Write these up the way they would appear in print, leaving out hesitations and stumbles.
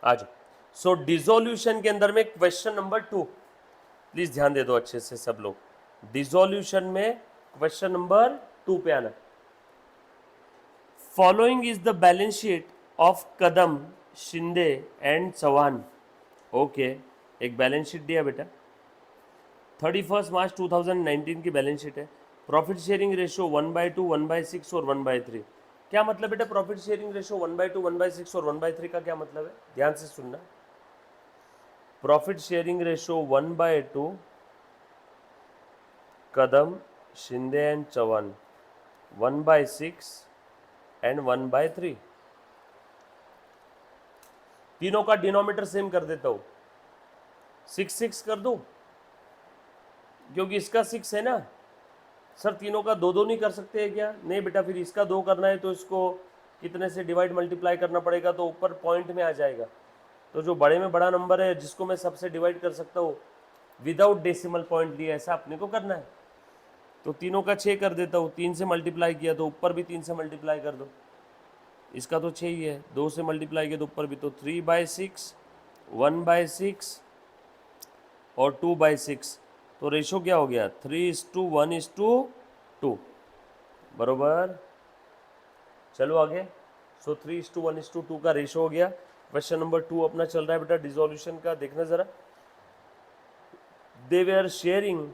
आज सो डिसोल्यूशन के अंदर में क्वेश्चन नंबर 2, प्लीज ध्यान दे दो अच्छे से सब लोग। डिसोल्यूशन में क्वेश्चन नंबर 2 पे आना। Following is the balance sheet of Kadam, Shinde and Chauhan. Okay, एक बैलेंस शीट दिया बेटा, 31 मार्च 2019 की बैलेंस शीट है। प्रॉफिट शेयरिंग रेशो 1/2, 1/6 और 1/3। क्या मतलब बेटा प्रॉफिट शेयरिंग रेशो 1/2, 1/6 और 1/3 का क्या मतलब है? ध्यान से सुनना। Profit sharing ratio 1/2 Kadam, Shinde and Chauhan, 1/6 and 1/3। तीनों का डिनोमिनेटर सेम कर देता हूं, 6 कर दूं, क्योंकि इसका 6 है ना सर। तीनों का 2 नहीं कर सकते हैं क्या? नहीं बेटा, फिर इसका 2 करना है तो इसको कितने से डिवाइड मल्टीप्लाई करना पड़ेगा, तो ऊपर पॉइंट में आ जाएगा। तो जो बड़े में बड़ा नंबर है जिसको मैं सबसे डिवाइड कर सकता हूँ विदाउट डेसिमल पॉइंट दिया, ऐसा अपने को करना है। तो तीनों का 6 कर देता हूँ, 3 से मल्टीप्लाई किया तो ऊपर भी 3 से मल्टीप्लाई कर दो। इसका तो 6 ही है, 2 से मल्टीप्लाई किया तो ऊपर भी, तो 3/6, 1/6 और 2/6। तो रेशो क्या हो गया? 3:1:2 बरोबर। चलो आगे। सो 3:1:2 का रेशो हो गया। क्वेश्चन नंबर 2 अपना चल रहा है बेटा डिसोल्यूशन का, देखना जरा। They were sharing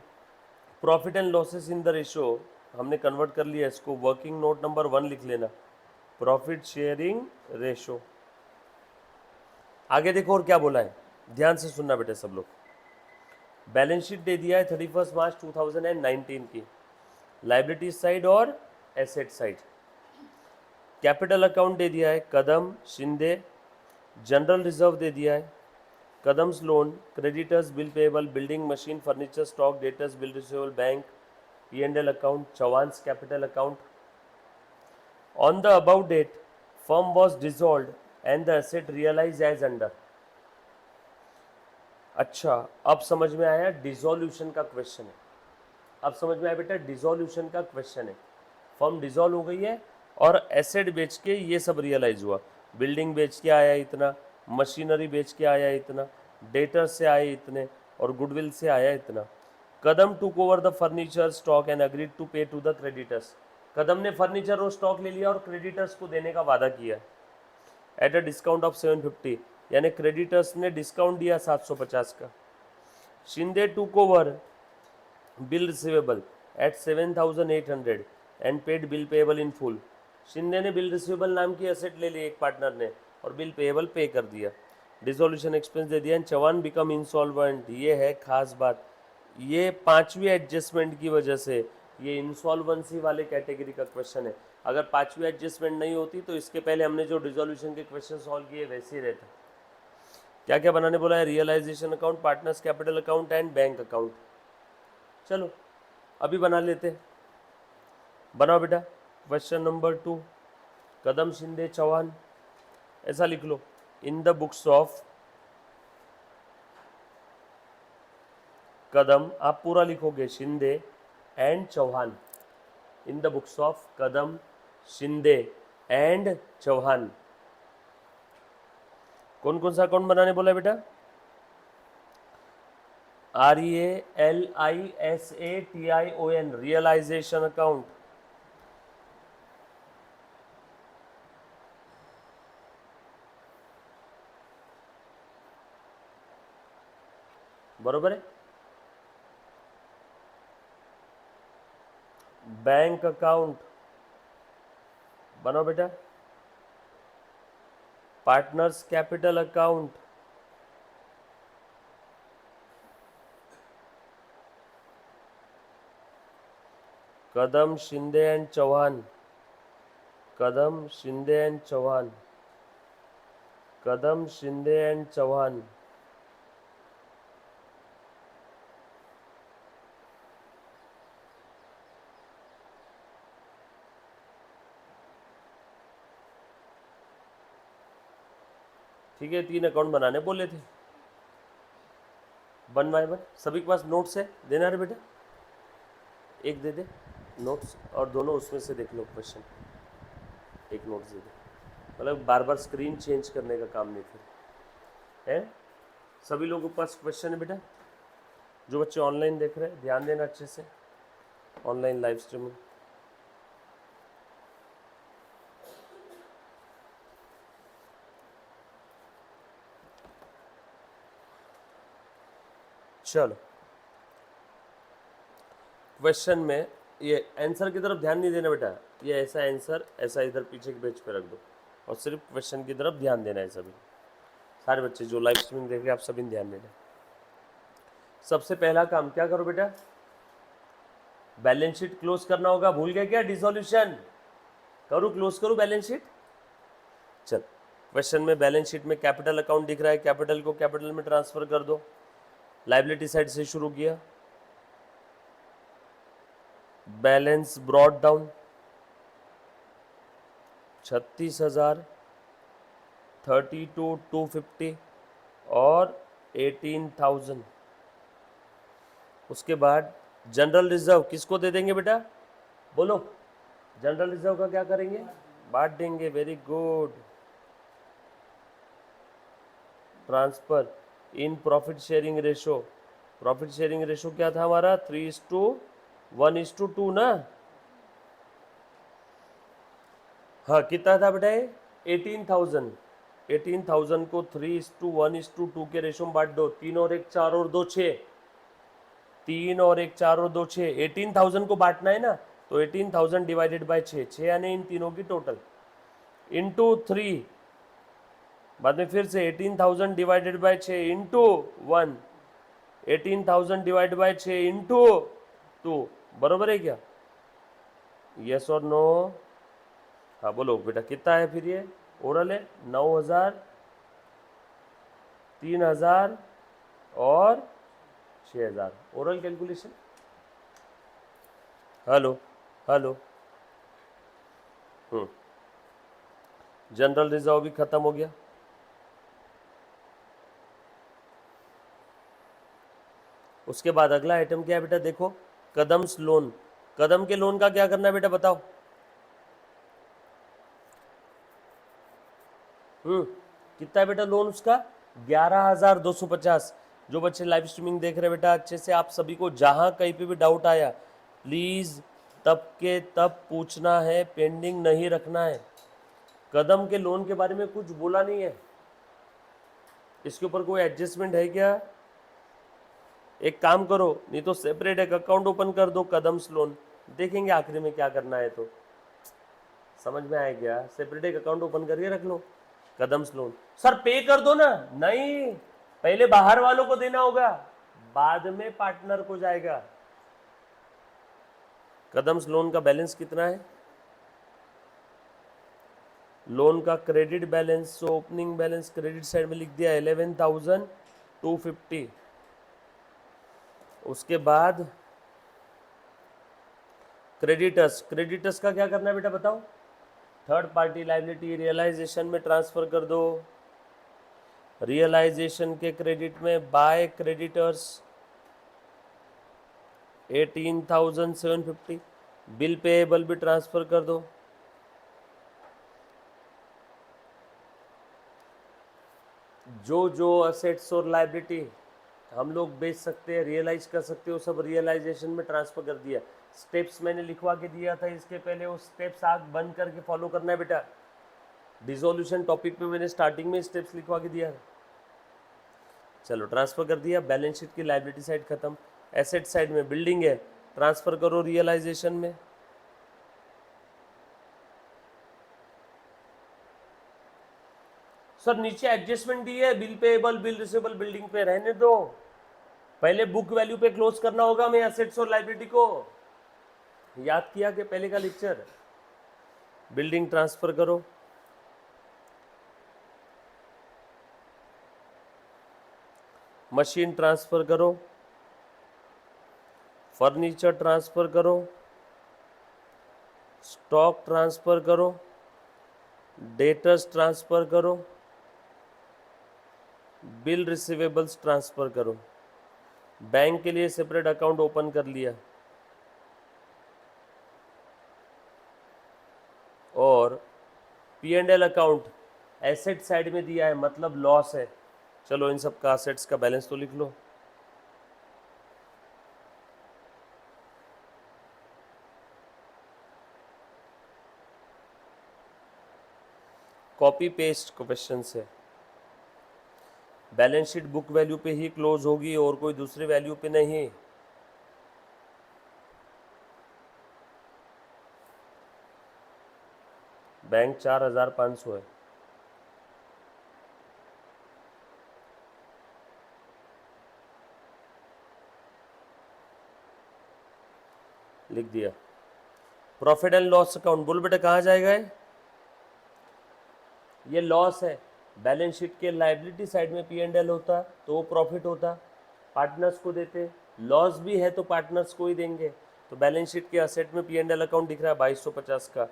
profit and losses in the ratio, हमने कन्वर्ट कर लिया इसको, वर्किंग नोट नंबर 1 लिख लेना, प्रॉफिट शेयरिंग रेशो। आगे देखो और क्या बोला है, ध्यान से सुनना बेटे सब लोग। बैलेंस शीट दे दिया है 31 मार्च 2019 की, लाइबिलिटी साइड और एसेट साइड। कैपिटल अकाउंट दे दिया है कदम, शिंदे। जनरल रिजर्व दे दिया है Kadam's loan, creditors, bill payable, building, machine, furniture, stock, debtors, bill receivable, bank, P&L account, Chauhan's capital account. On the about date firm was dissolved and the asset realise as under. अच्छा, अब समझ में आया dissolution का question है। अब समझ में आया बेटा डिसोल्यूशन का क्वेश्चन है। फर्म डिसॉल्व हो गई है और एसेट बेच के ये सब रियलाइज हुआ। बिल्डिंग बेच के आया इतना, मशीनरी बेच के आया इतना, डेटर से आए इतने और गुडविल से आया इतना। Kadam took over the furniture stock and agreed to pay to the creditors. Kadam ने फर्नीचर और स्टॉक ले लिया और क्रेडिटर्स को देने का वादा किया एट अ डिस्काउंट ऑफ 750, यानी क्रेडिटर्स ने डिस्काउंट दिया 750 का। Shinde took over bill receivable at 7,800 and paid bill payable in full. Shinde ने बिल रिसीवेबल नाम की एसेट ले ली एक पार्टनर ने और बिल पेएबल पे कर दिया, डिसोल्यूशन एक्सपेंस दे दिया एंड चौहान बिकम इंसॉल्वेंट। ये है खास बात, ये 5वीं एडजस्टमेंट की वजह से ये इंसॉल्वेंसी वाले कैटेगरी का क्वेश्चन है। अगर 5वीं एडजस्टमेंट नहीं होती तो इसके पहले हमने जो डिसोल्यूशन के क्वेश्चन सॉल्व किए वैसे ही रहता। क्या क्या बनाने बोला है? Realisation account, partners capital account and bank account. चलो अभी बना लेते हैं, बनाओ बेटा। क्वेश्चन नंबर 2 कदम, शिंदे, चौहान, ऐसा लिख लो। In the books of Kadam, आप पूरा लिखोगे Shinde and Chauhan. In the books of Kadam, Shinde and Chauhan. कौन कौन सा अकाउंट बनाने बोला है बेटा? REALISATION, realisation account. बरोबर है। बैंक अकाउंट बनाओ बेटा। Partners capital account, Kadam, Shinde and Chauhan, Kadam, Shinde and Chauhan, Kadam, Shinde and Chauhan. ठीक है, 3 अकाउंट बनाने बोले थे, 1 बाय 1। सभी के पास नोट्स है? देना रे बेटा, एक दे दे नोट्स और दोनों उसमें से देख लो क्वेश्चन। एक नोट्स दे दे, मतलब बार बार स्क्रीन चेंज करने का काम नहीं फिर। है? सभी लोगों के पास क्वेश्चन है बेटा? जो बच्चे ऑनलाइन देख रहे हैं ध्यान देना अच्छे से, ऑनलाइन लाइव स्ट्रीमिंग। चलो क्वेश्चन में ये आंसर की तरफ ध्यान नहीं देना बेटा, ये ऐसा आंसर ऐसा इधर पीछे के पेज पे रख दो और सिर्फ क्वेश्चन की तरफ ध्यान देना है। सभी सारे बच्चे जो लाइव स्ट्रीमिंग देख रहे हैं आप सभी ध्यान देना। सबसे पहला काम क्या करो बेटा, बैलेंस शीट क्लोज करना होगा। भूल गए क्या? डिसोल्यूशन करो, क्लोज करो बैलेंस शीट। चल क्वेश्चन में बैलेंस शीट में कैपिटल अकाउंट दिख रहा है, कैपिटल को कैपिटल में ट्रांसफर कर दो। लाइबिलिटी साइड से शुरू किया, बैलेंस ब्रॉट डाउन 36,000, 32,250 और 18,000। उसके बाद जनरल रिजर्व किसको दे देंगे बेटा? बोलो, जनरल रिजर्व का क्या करेंगे? बांट देंगे। Very good. Transfer in profit sharing ratio. Profit sharing ratio क्या था हमारा? 3:1:2 ना? हाँ कितना था बेटा? 18,000। 18,000 को 3:1:2 के रेशो में बांट दो। 3 और 1 4 और 2 6। 3 और 1 4 और 2 6। 18,000 को बांटना है ना, तो 18,000 डिवाइडेड बाय 6 आने इन तीनों की टोटल इंटू 3। बाद में फिर से 18,000 divided by 6 into 1। 18,000 divide by 6 into 2। बरोबर है क्या? यस और नो? हाँ बोलो बेटा कितना है फिर? ये ओरल है 9,000, 3,000 और 6,000। Oral calculation. Hello hello. General reserve भी खत्म हो गया। उसके बाद अगला आइटम क्या है बेटा? देखो, कदम्स लोन। कदम के लोन का क्या करना है बेटा बताओ? कितना है बेटा लोन उसका? 11,250। जो बच्चे लाइव स्ट्रीमिंग देख रहे हैं बेटा अच्छे से, आप सभी को जहां कहीं पे भी डाउट आया प्लीज तब के तब पूछना है, पेंडिंग नहीं रखना है। कदम के लोन के बारे में कुछ बोला नहीं है, इसके ऊपर कोई एडजस्टमेंट है क्या? एक काम करो, नहीं तो सेपरेट एक अकाउंट ओपन कर दो कदम्स लोन, देखेंगे आखिरी में क्या करना है। तो समझ में आया क्या? सेपरेट एक अकाउंट ओपन करके रख लो कदम्स लोन। सर पे कर दो ना? नहीं, पहले बाहर वालों को देना होगा, बाद में पार्टनर को जाएगा। कदम्स लोन का बैलेंस कितना है? लोन का credit balance, opening balance credit side में लिख दिया 11,250। उसके बाद क्रेडिटर्स। क्रेडिटर्स का क्या करना है बेटा बताओ? थर्ड पार्टी लाइबिलिटी रियलाइजेशन में ट्रांसफर कर दो। रियलाइजेशन के क्रेडिट में बाय क्रेडिटर्स 18,750। बिल पेएबल भी ट्रांसफर कर दो। जो जो असेट्स और लाइबिलिटी हम लोग बेच सकते हैं, रियलाइज कर सकते हो, सब रियलाइजेशन में ट्रांसफर कर दिया। स्टेप्स मैंने लिखवा के दिया था इसके पहले, वो स्टेप्स आग बंद करके फॉलो करना है बेटा। डिसोल्यूशन टॉपिक पे मैंने स्टार्टिंग में स्टेप्स लिखवा के दिया। चलो ट्रांसफर कर दिया। बैलेंस शीट की लाइबिलिटी साइड खत्म। एसेट साइड में बिल्डिंग है, ट्रांसफर करो रियलाइजेशन में। सर नीचे एडजस्टमेंट दी है, bill payable, bill receivable, building पे रहने दो, पहले बुक वैल्यू पे क्लोज करना होगा हमें एसेट्स और लाइबिलिटी को। याद किया कि पहले का लेक्चर? बिल्डिंग ट्रांसफर करो, मशीन ट्रांसफर करो, फर्नीचर ट्रांसफर करो, स्टॉक ट्रांसफर करो, डेटर्स ट्रांसफर करो, बिल रिसीवेबल्स ट्रांसफर करो। बैंक के लिए सेपरेट अकाउंट ओपन कर लिया और P&L अकाउंट एसेट साइड में दिया है, मतलब लॉस है। चलो इन सब का असेट्स का बैलेंस तो लिख लो। कॉपी पेस्ट क्वेश्चन से बैलेंस शीट बुक वैल्यू पे ही क्लोज होगी और कोई दूसरी वैल्यू पे नहीं। बैंक 4500 है। लिख दिया। प्रॉफिट एंड लॉस अकाउंट, बोलो बेटा कहाँ जाएगा ये लॉस है। बैलेंस शीट के लाइबिलिटी साइड में P&L होता तो वो प्रॉफिट होता, पार्टनर्स को देते। लॉस भी है तो पार्टनर्स को ही देंगे। तो बैलेंस शीट के असेट में P&L अकाउंट दिख रहा है 2250 का,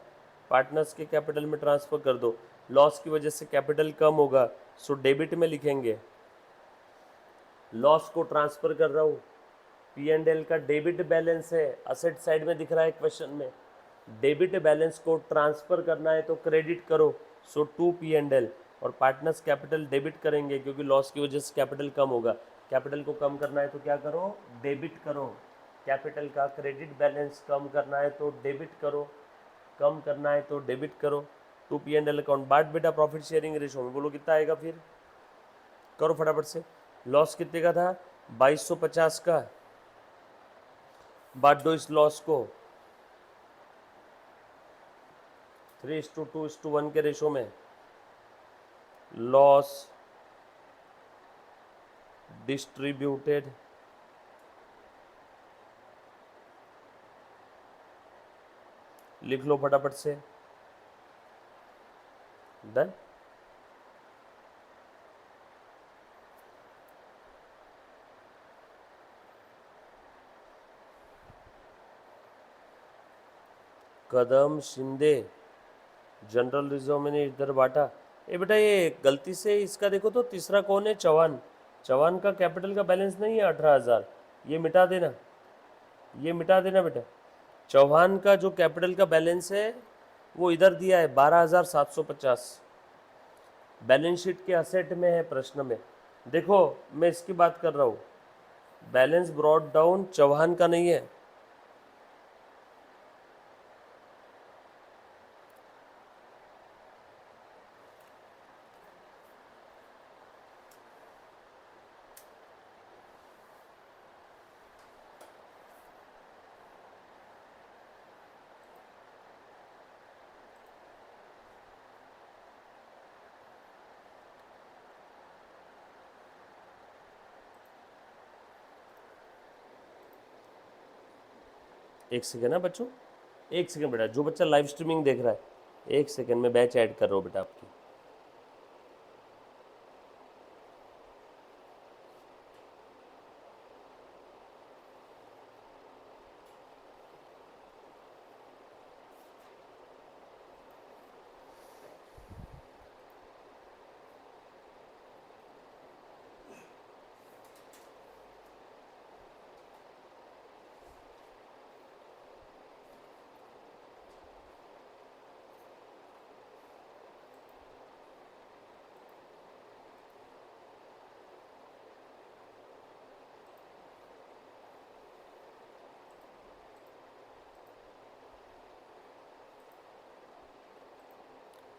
पार्टनर्स के कैपिटल में ट्रांसफर कर दो। लॉस की वजह से कैपिटल कम होगा, सो डेबिट में लिखेंगे। लॉस को ट्रांसफर कर रहा हूँ, P&L का डेबिट बैलेंस है, असेट साइड में दिख रहा है क्वेश्चन में। डेबिट बैलेंस को ट्रांसफर करना है तो क्रेडिट करो, सो टू P&L। और पार्टनर्स कैपिटल डेबिट करेंगे क्योंकि लॉस की वजह से कैपिटल कम होगा। कैपिटल को कम करना है तो क्या करो, डेबिट करो। कैपिटल का क्रेडिट बैलेंस कम करना है तो डेबिट करो, कम करना है तो डेबिट करो। To P&L account. बाट बेटा प्रॉफिट शेयरिंग रेशो में, बोलो कितना आएगा फिर, करो फटाफट से। लॉस कितने का था, 2250 का। बांट दो इस लॉस को 3:2:1 के रेशो में। लॉस डिस्ट्रीब्यूटेड लिख लो फटाफट से। डन। कदम शिंदे जनरल रिजर्व मैंने इधर बांटा। ए बेटा ये गलती से इसका देखो तो तीसरा कौन है, चौहान। चौहान का कैपिटल का बैलेंस नहीं है 18,000, ये मिटा देना, ये मिटा देना बेटा। चौहान का जो कैपिटल का बैलेंस है वो इधर दिया है 12,750, बैलेंस शीट के असेट में है प्रश्न में। देखो मैं इसकी बात कर रहा हूँ, बैलेंस ब्रॉड डाउन चौहान का नहीं है। एक सेकेंड है बच्चों, एक सेकेंड बेटा, जो बच्चा लाइव स्ट्रीमिंग देख रहा है एक सेकेंड में बैच ऐड कर रहा हूँ बेटा आपकी।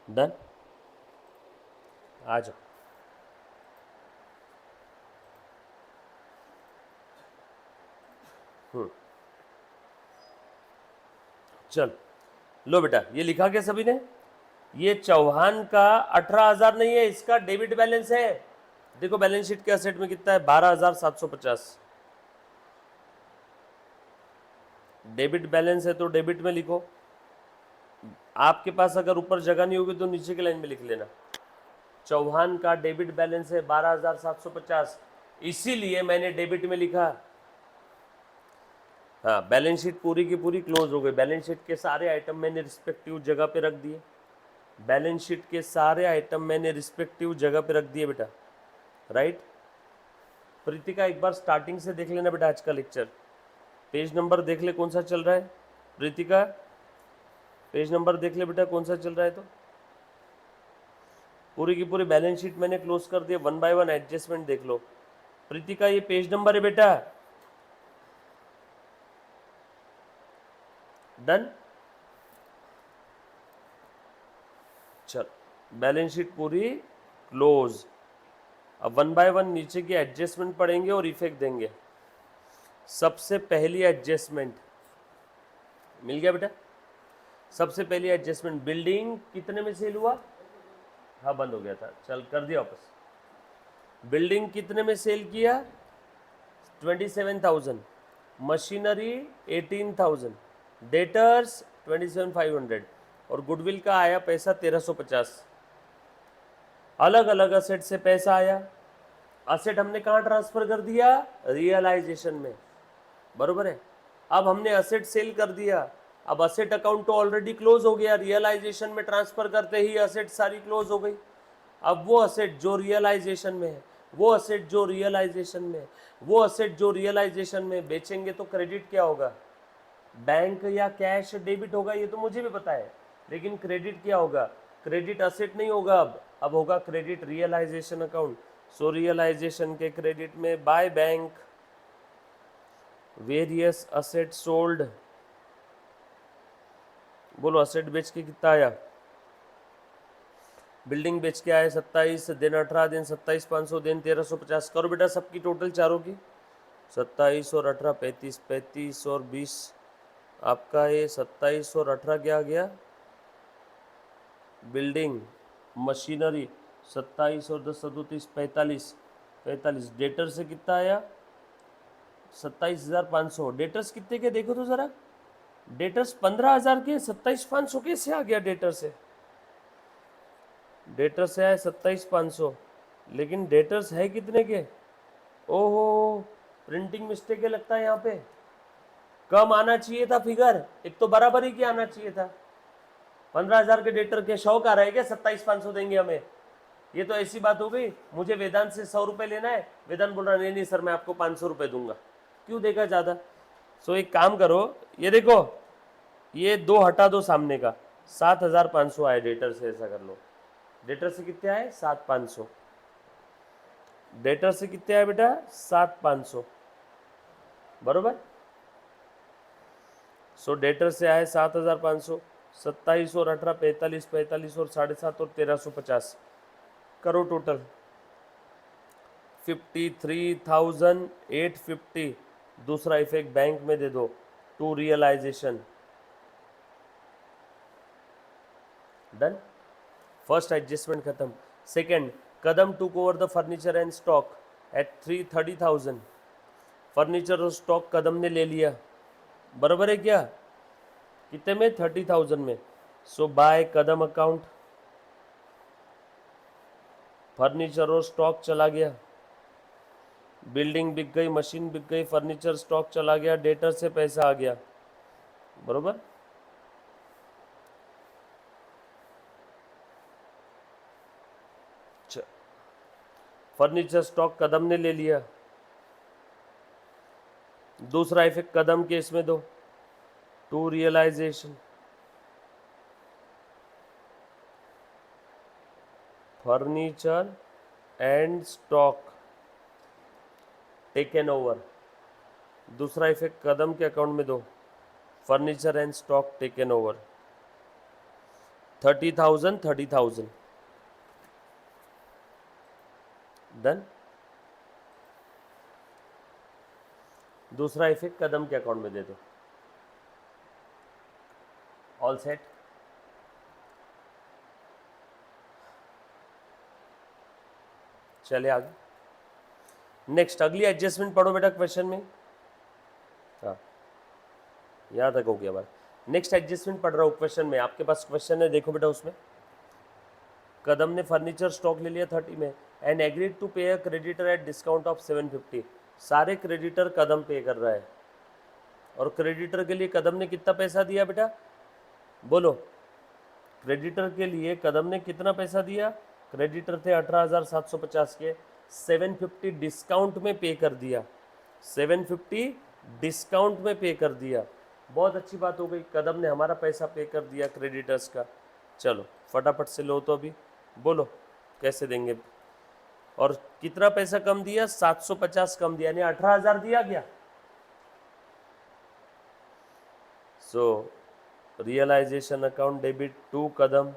डन, आ जाओ। चल लो बेटा, ये लिखा क्या सभी ने, ये चौहान का 18,000 नहीं है, इसका डेबिट बैलेंस है। देखो बैलेंस शीट के असेट में कितना है, 12,750। डेबिट बैलेंस है तो डेबिट में लिखो। आपके पास अगर ऊपर जगह नहीं होगी तो नीचे की लाइन में लिख लेना। चौहान का डेबिट बैलेंस है 12,750, इसीलिए मैंने डेबिट में लिखा। हाँ, बैलेंस शीट पूरी की पूरी क्लोज हो गई। बैलेंस शीट के सारे आइटम मैंने रिस्पेक्टिव जगह पे रख दिए। बैलेंस शीट के सारे आइटम मैंने रिस्पेक्टिव जगह पे रख दिए बेटा, राइट। प्रीतिका एक बार स्टार्टिंग से देख लेना बेटा आज का लेक्चर, पेज नंबर देख ले कौन सा चल रहा है। प्रीतिका पेज नंबर देख ले बेटा कौन सा चल रहा है। तो पूरी की पूरी बैलेंस शीट मैंने क्लोज कर दिया, 1 बाय 1 एडजस्टमेंट देख लो। प्रीतिका ये पेज नंबर है बेटा, डन। चल बैलेंस शीट पूरी क्लोज। अब 1 बाय 1 नीचे की एडजस्टमेंट पढ़ेंगे और इफेक्ट देंगे। सबसे पहली एडजस्टमेंट मिल गया बेटा। सबसे पहली एडजस्टमेंट, बिल्डिंग कितने में सेल हुआ? हाँ बंद हो गया था, चल कर दिया वापस। बिल्डिंग कितने में सेल किया? 27,000। मशीनरी 18,000। डेटर्स 27,500 और गुडविल का आया पैसा 1350। अलग अलग असेट से पैसा आया। असेट हमने कहाँ ट्रांसफर कर दिया? रियलाइजेशन में, बरोबर है। अब हमने असेट सेल कर दिया, अब असेट अकाउंट तो ऑलरेडी क्लोज हो गया, रियलाइजेशन में ट्रांसफर करते ही असेट सारी क्लोज हो गई। अब वो असेट जो रियलाइजेशन में है, वो असेट जो रियलाइजेशन में है, वो असेट जो रियलाइजेशन में बेचेंगे तो क्रेडिट क्या होगा? बैंक या कैश डेबिट होगा, ये तो मुझे भी पता है, लेकिन क्रेडिट क्या होगा? क्रेडिट असेट नहीं होगा, अब होगा क्रेडिट रियलाइजेशन अकाउंट। सो रियलाइजेशन के क्रेडिट में by bank various asset sold. बोलो असेट बेच के कितना आया? बिल्डिंग बेच के आए 27, दिन 18, दिन 27,500, दिन 1350। करो बेटा सबकी टोटल चारों की, 27 और 18 35, 35 और 20 आपका ये 27 और 18 क्या आ गया? बिल्डिंग मशीनरी 27 और 10 37 45, 45। डेटर से कितना आया? 27,500। डेटर्स कितने के देखो तो ज़रा, डेटर्स 15,000 के, 27,500 कैसे आ गया डेटर से? डेटर से आए 27,500, लेकिन डेटर्स है कितने के? ओहो प्रिंटिंग मिस्टेक है लगता है, यहाँ पे कम आना चाहिए था फिगर, एक तो बराबर ही क्या आना चाहिए था। 15,000 के डेटर के शौक आ रहा है क्या 27,500 देंगे हमें? ये तो ऐसी बात हो गई, मुझे वेदांत से 100 रुपये लेना है, वेदांत बोल रहा नहीं नहीं सर मैं आपको 500 रुपये दूंगा। क्यों देगा ज़्यादा? सो एक काम करो, ये देखो ये 2 हटा दो सामने का, 7,500 आए डेटर से, ऐसा कर लो। डेटर से कितने आए? 7,500। डेटर से कितने आए बेटा? 7,500, बरोबर। सो डेटर से आए 7,500, 27 और 18 45, 45 और 7.5 और 1,350। करो टोटल 53,850। दूसरा इफेक्ट बैंक में दे दो, to realisation, done. First adjustment खत्म। Second, Kadam took over the furniture and stock at 30,000। Furniture और स्टॉक कदम ने ले लिया, बराबर है क्या? कितने में? 30,000 में। सो बाय कदम अकाउंट, फर्नीचर और स्टॉक चला गया, बिल्डिंग बिक गई, मशीन बिक गई, फर्नीचर स्टॉक चला गया, डेटर से पैसा आ गया, बरोबर। फर्नीचर स्टॉक कदम ने ले लिया। दूसरा इफेक्ट कदम के इसमें दो, to realisation, furniture and stock taken over. दूसरा इफेक्ट कदम के अकाउंट में दो, furniture and stock taken over. 30,000 30,000, done. दूसरा इफेक्ट कदम के अकाउंट में दे दो, ऑल सेट। चले आगे। नेक्स्ट अगली एडजस्टमेंट पढ़ो बेटा क्वेश्चन में। हाँ यहाँ तक हो गया बात। नेक्स्ट एडजस्टमेंट पढ़ रहा हूँ क्वेश्चन में, आपके पास क्वेश्चन है देखो बेटा। उसमें कदम ने फर्नीचर स्टॉक ले लिया 30 में एंड एग्रीड टू पे a creditor at discount of 750। सारे क्रेडिटर कदम पे कर रहा है, और क्रेडिटर के लिए कदम ने कितना पैसा दिया बेटा? बोलो, क्रेडिटर के लिए कदम ने कितना पैसा दिया? क्रेडिटर थे 18,750 के, 750 डिस्काउंट में पे कर दिया, 750 डिस्काउंट में पे कर दिया। बहुत अच्छी बात हो गई, कदम ने हमारा पैसा पे कर दिया क्रेडिटर्स का। चलो फटाफट से लो तो अभी बोलो कैसे देंगे? और कितना पैसा कम दिया? 750 कम दिया, यानी 18,000 दिया गया। सो रियलाइजेशन अकाउंट डेबिट टू कदम।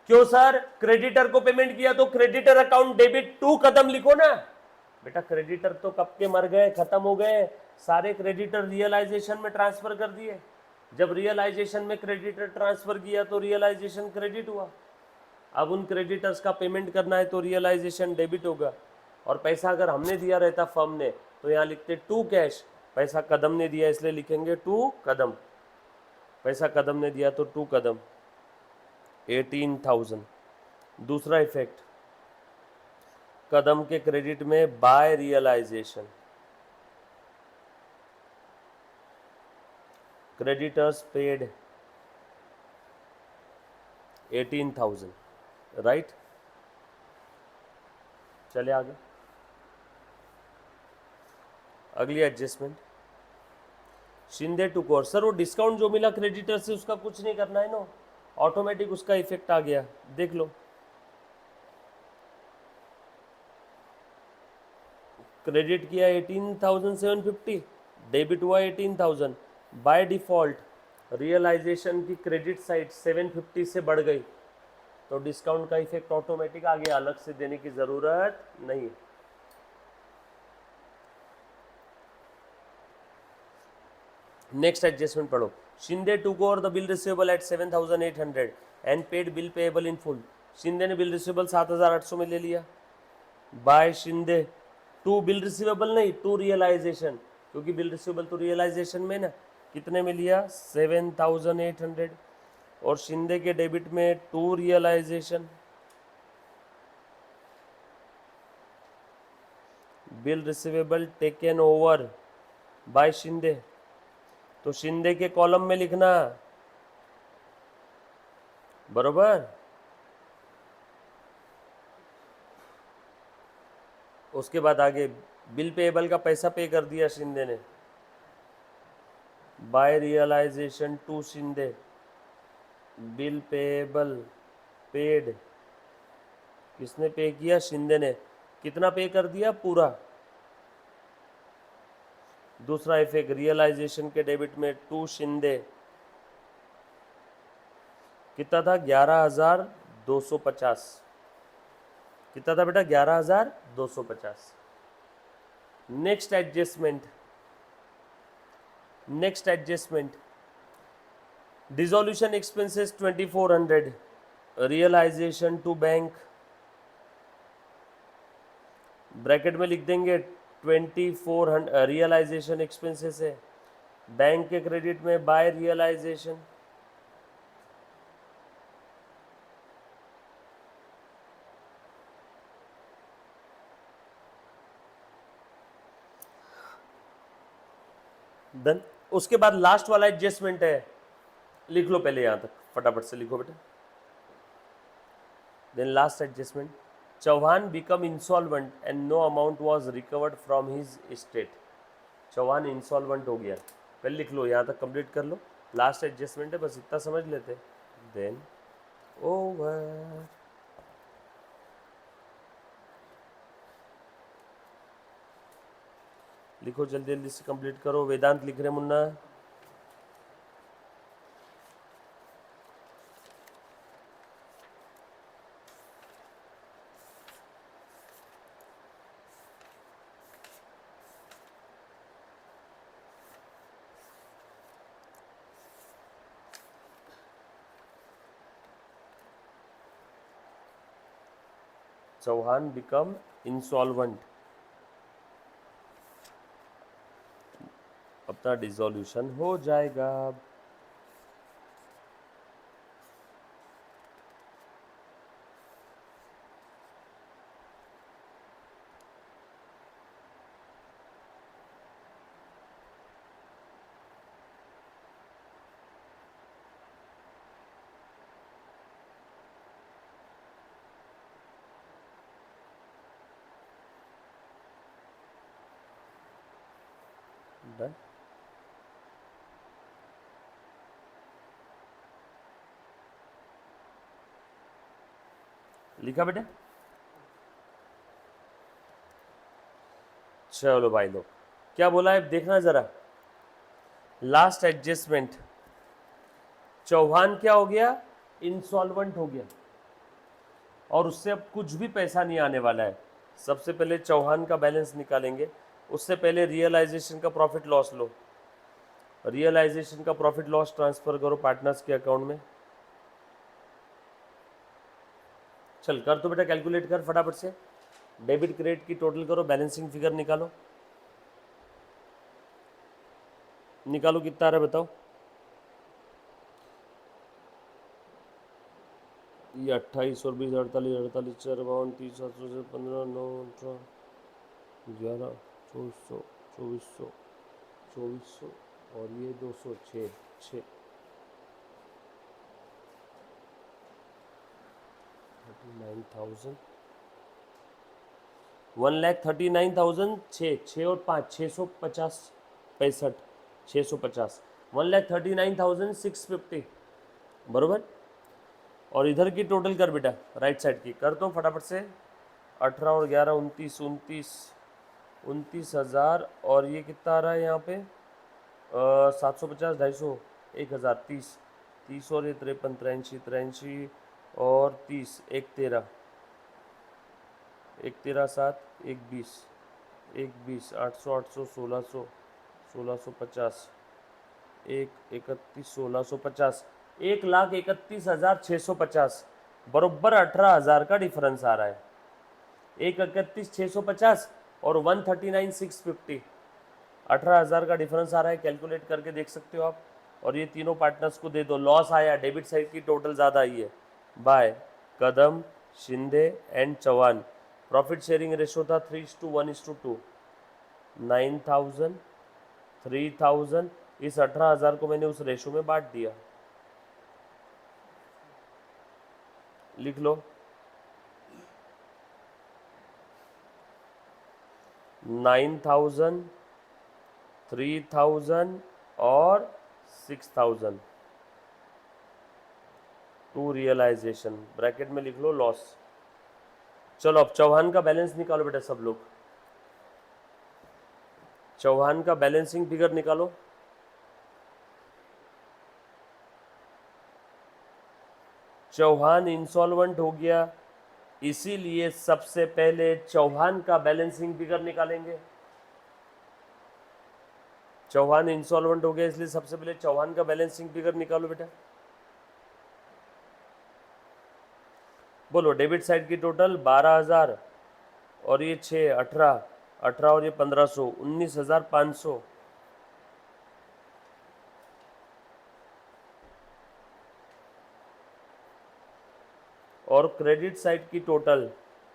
क्यों सर? क्रेडिटर को पेमेंट किया तो क्रेडिटर अकाउंट डेबिट टू कदम लिखो ना बेटा। क्रेडिटर तो कब के मर गए, खत्म हो गए सारे क्रेडिटर, रियलाइजेशन में ट्रांसफर कर दिए। जब रियलाइजेशन में क्रेडिटर ट्रांसफर किया तो रियलाइजेशन क्रेडिट हुआ। अब उन क्रेडिटर्स का पेमेंट करना है तो रियलाइजेशन डेबिट होगा। और पैसा अगर हमने दिया रहता फर्म ने तो यहाँ लिखते टू कैश, पैसा कदम ने दिया इसलिए लिखेंगे टू कदम। पैसा कदम ने दिया तो टू कदम 18,000। दूसरा इफेक्ट, कदम के क्रेडिट में by realisation, creditors paid 18,000, right. चले आगे। अगली एडजस्टमेंट, शिंदे टू कोर। सर वो डिस्काउंट जो मिला क्रेडिटर से उसका कुछ नहीं करना है ना, ऑटोमेटिक उसका इफेक्ट आ गया। देख लो, क्रेडिट किया 18,750, डेबिट हुआ 18,000। बाय डिफॉल्ट रियलाइजेशन की क्रेडिट साइड 750 से बढ़ गई तो डिस्काउंट का इफेक्ट ऑटोमेटिक आ गया, अलग से देने की जरूरत नहीं है। नेक्स्ट एडजस्टमेंट पढ़ो। Shinde took over the bill receivable at 7,800 and paid bill payable in full. Shinde ने बिल रिसीवेबल 7,800 में ले लिया। By Shinde to bill receivable नहीं, टू रियलाइजेशन, क्योंकि बिल रिसीवेबल तो रियलाइजेशन में ना। कितने में लिया? 7,800। और शिंदे के डेबिट में to realisation, bill receivable taken over by Shinde, तो शिंदे के कॉलम में लिखना, बरोबर। उसके बाद आगे बिल पेएबल का पैसा पे कर दिया शिंदे ने, by realisation to Shinde, bill payable paid, किसने पे किया? शिंदे ने। कितना पे कर दिया? पूरा। दूसरा इफेक्ट, रियलाइजेशन के डेबिट में टू शिंदे, कितना था? 11,250। कितना था बेटा? 11,250। Next adjustment, next adjustment, dissolution expenses 2,400, realisation to bank, bracket में लिख देंगे 2,400 रियलाइजेशन एक्सपेंसेस है, बैंक के क्रेडिट में बाय रियलाइजेशन, देन उसके बाद लास्ट वाला एडजस्टमेंट है, लिख लो पहले यहां तक, फटाफट से लिखो बेटा। Then last adjustment, Chauhan become insolvent and no amount was recovered from his estate. Chauhan insolvent हो गया, पहले लिख लो, यहाँ तक कंप्लीट कर लो। लास्ट एडजस्टमेंट है, बस इतना समझ लेते। Then over. लिखो, जल्दी जल्दी से कंप्लीट करो। वेदांत लिख रहे मुन्ना। चौहान बिकम इंसॉल्वेंट, अपना डिसोल्यूशन हो जाएगा। डन। लिखा बेटा? चलो भाई लोग, क्या बोला है देखना जरा। लास्ट एडजस्टमेंट, चौहान क्या हो गया? इंसॉल्वेंट हो गया, और उससे अब कुछ भी पैसा नहीं आने वाला है। सबसे पहले चौहान का बैलेंस निकालेंगे, उससे पहले रियलाइजेशन का प्रॉफिट लॉस लो। रियलाइजेशन का प्रॉफिट लॉस ट्रांसफर करो पार्टनर्स के अकाउंट में। चल कर तो बेटा, कैलकुलेट कर फटाफट से। डेबिट क्रेडिट की टोटल करो, बैलेंसिंग फिगर निकालो। निकालो कितना आ रहा है बताओ। ये 28 और 20 48 48 4 52 30 700 15 9 18 11 2400 2400 2400 और ये 206 6 39,000 1,39,000 6 और 5 650 65 650 1,39,650 बरोबर। और इधर की टोटल कर बेटा, राइट साइड की कर दो फटाफट से। 18 और 11 29 29 29,000 और ये कितना आ रहा है यहाँ पे 750 250 1,000 30 30 और ये 53 83 83 और 30 1 13 1 13 7 1 20 1 20 800 800 1600 1650 1 31 1650 1,31,650 बरोबर 18,000 का डिफरेंस आ रहा है। 1,31,650 और 139,650 18,000 का डिफरेंस आ रहा है। कैलकुलेट करके देख सकते हो आप। और ये तीनों पार्टनर्स को दे दो। लॉस आया, डेबिट साइड की टोटल ज़्यादा आई है by Kadam, Shinde and Chauhan. Profit sharing ratio था 3:1:2 9,000 3,000। इस 18,000 को मैंने उस रेशो में बांट दिया। लिख लो 9,000 3,000 और 6,000 टू रियलाइजेशन। ब्रैकेट में लिख लो लॉस। चलो अब चौहान का बैलेंस निकालो बेटा सब लोग। चौहान का बैलेंसिंग फिगर निकालो। चौहान इंसॉल्वेंट हो गया, इसीलिए सबसे पहले चौहान का बैलेंसिंग फिगर निकालेंगे। चौहान इंसॉल्वेंट हो गया, इसलिए सबसे पहले चौहान का बैलेंसिंग फिगर निकालो बेटा। बोलो डेबिट साइड की टोटल 12,000 और ये 6 18 18 और ये 1,500 19,500। और क्रेडिट साइड की टोटल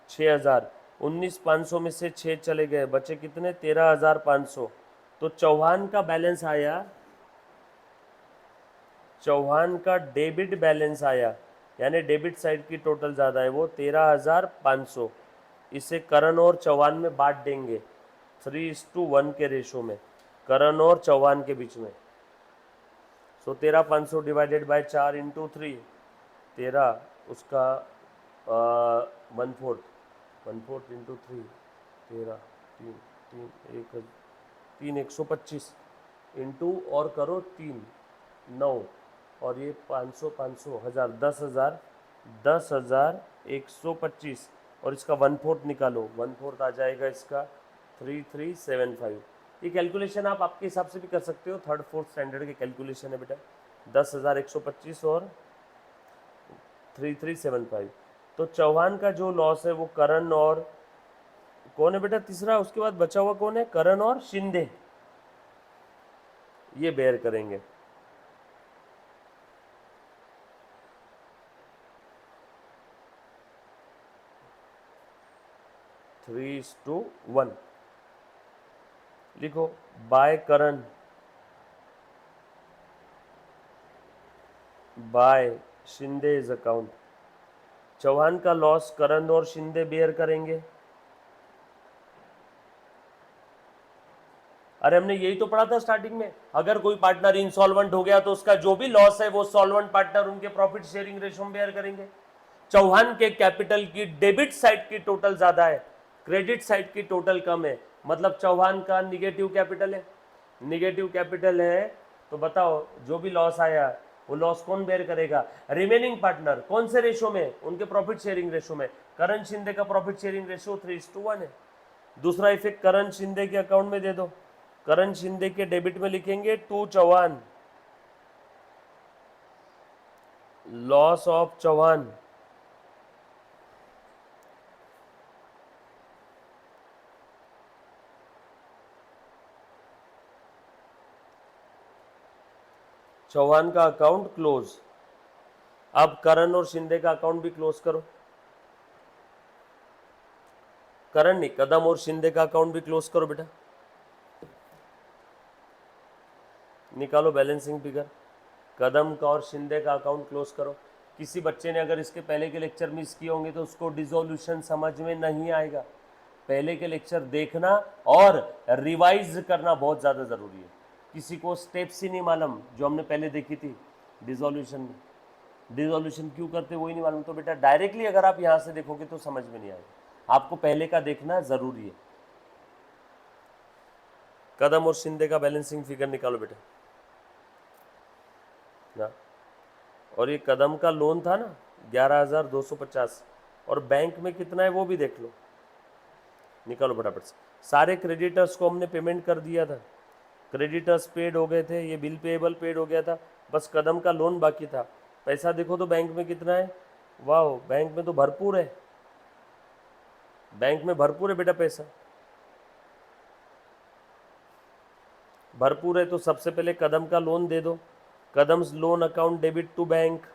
6,000 19,500 में से 6 चले गए, बचे कितने 13,500। तो चौहान का बैलेंस आया, चौहान का डेबिट बैलेंस आया, यानी डेबिट साइड की टोटल ज़्यादा है, वो 13,500। इसे करण और चौहान में बांट देंगे 3:1 के रेशो में, करण और चौहान के बीच में। सो 13,500 डिवाइडेड बाय 4 इंटू 3 13 उसका 1/4 इंटू 3 13 3 3 1 3 125 इंटू और करो 3 9 और ये 500 500 1000 10,000 10,125 और इसका 1/4 निकालो, 1/4 आ जाएगा इसका 3375। ये कैलकुलेशन आप आपके हिसाब से भी कर सकते हो, 3rd 4th स्टैंडर्ड के कैलकुलेशन है बेटा। 10,125 और 3375। तो चौहान का जो लॉस है वो करण और कौन है बेटा तीसरा, उसके बाद बचा हुआ कौन है, करण और शिंदे, ये बेयर करेंगे। थ्री टू वन लिखो, by Karan by Shinde is account. Chauhan का लॉस करण और शिंदे बेयर करेंगे। अरे हमने यही तो पढ़ा था स्टार्टिंग में, अगर कोई पार्टनर इंसॉल्वेंट हो गया तो उसका जो भी लॉस है वो सॉल्वेंट पार्टनर उनके प्रॉफिट शेयरिंग रेशो में बेयर करेंगे। चौहान के कैपिटल की डेबिट साइड की टोटल ज्यादा है, क्रेडिट साइड की टोटल कम है, मतलब चौहान का निगेटिव कैपिटल है। निगेटिव कैपिटल है तो बताओ जो भी लॉस आया वो लॉस कौन बेयर करेगा? Remaining partner. कौन से रेशो में? उनके प्रॉफिट शेयरिंग रेशो में। करण शिंदे का प्रॉफिट शेयरिंग रेशो 3:1 है। दूसरा इफेक्ट करण शिंदे के अकाउंट में दे दो, करण शिंदे के डेबिट में लिखेंगे 2 चौहान, लॉस ऑफ चौहान। चौहान का अकाउंट क्लोज। अब करण और शिंदे का अकाउंट भी क्लोज करो। करण नहीं, कदम और शिंदे का अकाउंट भी क्लोज करो बेटा। निकालो बैलेंसिंग फिगर, कदम का और शिंदे का अकाउंट क्लोज करो। किसी बच्चे ने अगर इसके पहले के लेक्चर मिस किए होंगे तो उसको डिसोल्यूशन समझ में नहीं आएगा। पहले के लेक्चर देखना और रिवाइज करना बहुत ज़्यादा ज़रूरी है। किसी को स्टेप्स ही नहीं मालूम जो हमने पहले देखी थी डिसोल्यूशन में, डिसोल्यूशन क्यों करते वही नहीं मालूम, तो बेटा डायरेक्टली अगर आप यहाँ से देखोगे तो समझ में नहीं आएगा, आपको पहले का देखना ज़रूरी है। कदम और शिंदे का बैलेंसिंग फिगर निकालो बेटा ना। और ये कदम का लोन था ना 11,250, और बैंक में कितना है वो भी देख लो, निकालो फटाफट से। सारे क्रेडिटर्स को हमने पेमेंट कर दिया था, क्रेडिटर्स पेड हो गए थे, ये बिल पेएबल पेड हो गया था, बस कदम का लोन बाकी था। पैसा देखो तो बैंक में कितना है, वाह बैंक में तो भरपूर है, बैंक में भरपूर है बेटा पैसा, भरपूर है। तो सबसे पहले कदम का लोन दे दो, Kadam's loan account debit to bank.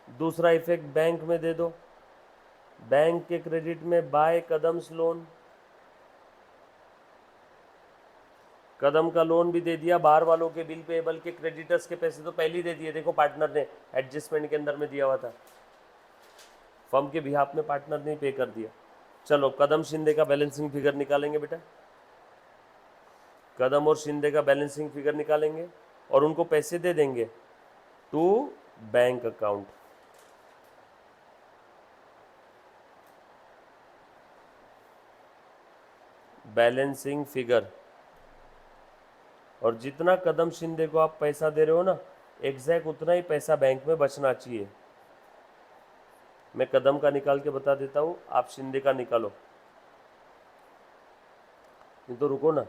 दूसरा इफेक्ट बैंक में दे दो, बैंक के क्रेडिट में बाय कदम्स लोन, कदम का लोन भी दे दिया, बाहर वालों के बिल पेएबल के क्रेडिटर्स के पैसे तो पहले ही दे दिए, देखो पार्टनर ने एडजस्टमेंट के अंदर में दिया हुआ था, फर्म के बिहाफ में पार्टनर ने पे कर दिया। चलो कदम शिंदे का बैलेंसिंग फिगर निकालेंगे बेटा, कदम और शिंदे का बैलेंसिंग फिगर निकालेंगे और उनको पैसे दे देंगे to bank account. Balancing figure, और जितना कदम शिंदे को आप पैसा दे रहे हो ना, एग्जैक्ट उतना ही पैसा बैंक में बचना चाहिए। मैं कदम का निकाल के बता देता हूँ, आप शिंदे का निकालो। नहीं तो रुको ना,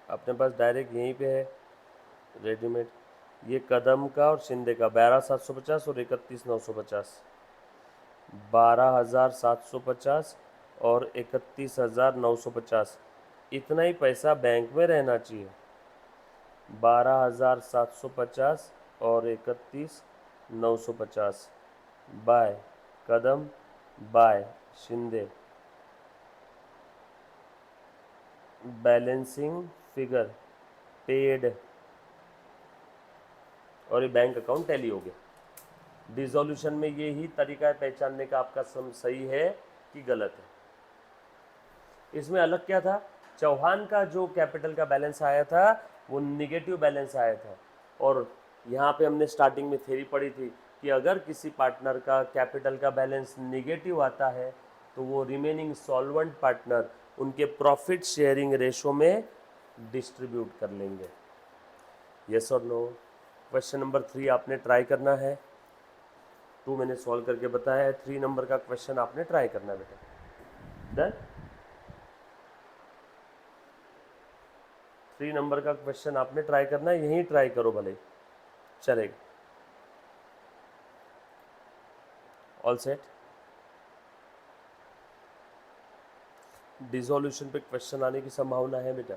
अपने पास डायरेक्ट यहीं पे है रेडीमेड। ये कदम का और शिंदे का 12,750 और 31,950, 12,750 और 31,950, इतना ही पैसा बैंक में रहना चाहिए। 12,750 और 31,950 by Kadam by Shinde, balancing figure paid, और ये बैंक अकाउंट टैली हो गया। डिसोल्यूशन में ये ही तरीका है पहचानने का आपका सही है कि गलत है। इसमें अलग क्या था, चौहान का जो कैपिटल का बैलेंस आया था वो निगेटिव बैलेंस आया था, और यहाँ पे हमने स्टार्टिंग में थ्योरी पढ़ी थी कि अगर किसी पार्टनर का कैपिटल का बैलेंस निगेटिव आता है तो वो रिमेनिंग सॉल्वेंट पार्टनर उनके प्रॉफिट शेयरिंग रेशो में डिस्ट्रीब्यूट कर लेंगे। यस और नो? क्वेश्चन नंबर 3 आपने ट्राई करना है, 2 मैंने सॉल्व करके बताया है, 3 नंबर का क्वेश्चन आपने ट्राई करना है बेटा। डन? 3 नंबर का क्वेश्चन आपने ट्राई करना है, यहीं ट्राई करो भले चलेगा। All set? डिसोल्यूशन पे क्वेश्चन आने की संभावना है बेटा।